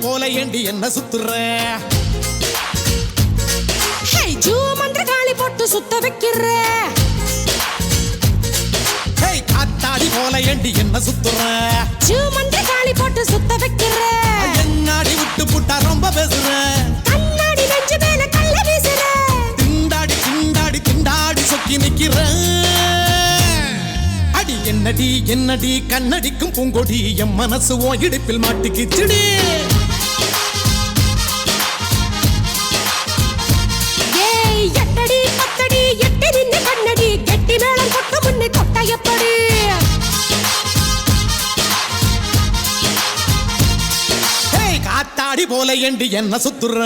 போல ஏண்டி என்ன சுத்துற மந்திரகாளி போட்டு சுத்த வைக்கிற காத்தாடி போல ஏண்டி என்ன சுத்துற மந்திரகாளி போட்டு சுத்த வைக்கிற என்னாடி விட்டு புட்டா ரொம்ப பேசுற கண்ணாடி நெஞ்சு மேல கள்ள வீசுற திண்டாடி திண்டாடி திண்டாடி சொக்கி நிக்கிற அடி என்னடி என்னடி கண்ணடிக்கும் பூங்கொடி என் மனசு ஓ இடுப்பில் மாட்டுக்கிச்சுடி காத்தாடி போல ஏண்டி என்ன சுத்துற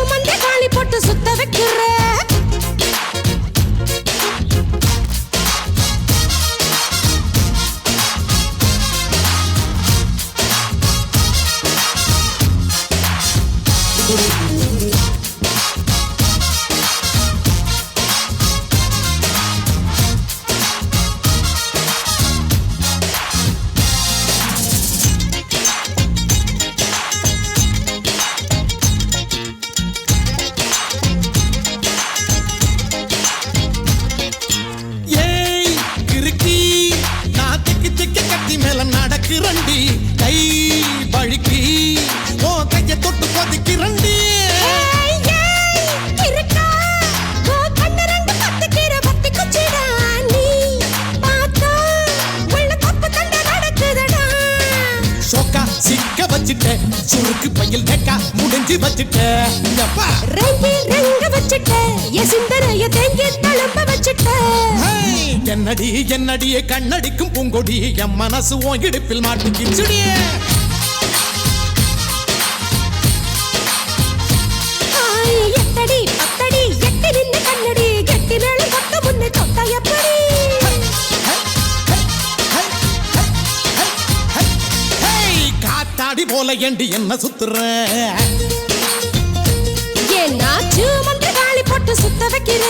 மந்திரகாளி போட்டு சுத்த வைக்கிற நடக்கிறண்டி கை வழுக்கி ஓ கைய தொட்டு கொதிக்கிறண்டி சோக்கா சிக்க வச்சிட்ட சுருக்கு பையில் கேக்கா முடிஞ்சு வச்சிட்ட என்னடி என்னடியே கண்ணடிக்கும் பூங்கொடி என் மனசு உன் இடுப்பில் மாட்டிக்கிச்சுடியே எட்டடி பத்தடி எட்டி நின்னு கண்ணடி கெட்டி மேல கொட்ட முன்ன கொட்ட எப்படி காத்தாடி போல ஏண்டி என்ன சுத்துற ஏன்னா மந்திரகாளி போட்டு சுத்த வைக்கிற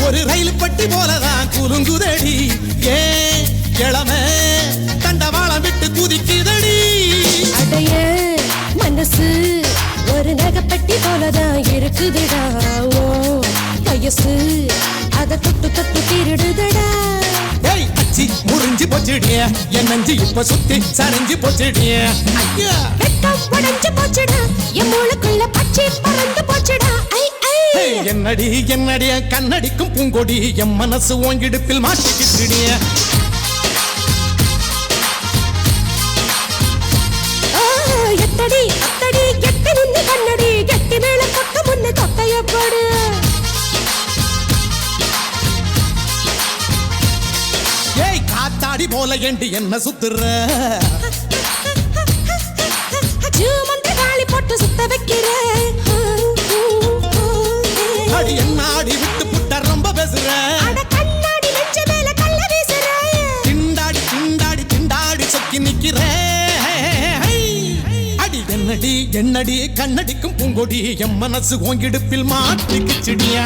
ஒரு ரயில் பட்டி போலதான் குலுங்குதடி ஏ கிழமை தண்டவாளம் விட்டு குதிக்குதடி அடைய மனசு ஒரு நகைப்பட்டி போலதான் இருக்குதுடா ஓ வயசு அத தொட்டு தொட்டு திருடுதடா அச்சி முறிஞ்சு போச்சுடிய என் நஞ்சு இப்ப சுத்தி சரிஞ்சு போச்சுடிய உடஞ்சு போச்சுடா என் மூளைக்குள்ள பச்சை பறந்து போச்சுடா என்னடி என்னடிய கண்ணடிக்கும் பூங்கொடி என் மனசு உன் இடுப்பில் மாட்டிக்கிட்டுடிய எட்டடி அத்தடி எட்டி நின்னு கண்ணடி கெட்டி மேல கொட்ட முன்ன கொட்டையப்படு ஏய் காத்தாடி போல ஏண்டி என்ன சுத்துற மந்திரகாளி போட்டு சுத்த வைக்கிற அடி என்னாடி விட்டு புட்ட ரொம்ப பேசுற கண்ணாடி நெஞ்ச மேல கள்ள வீசுற திண்டாடி திண்டாடி திண்டாடி சொக்கி நிக்கிற அடி என்னடி என்னடி கண்ணடிக்கும் பூங்கொடி என் மனசு உன் இடுப்பில் மாட்டிக்கிச்சுடியா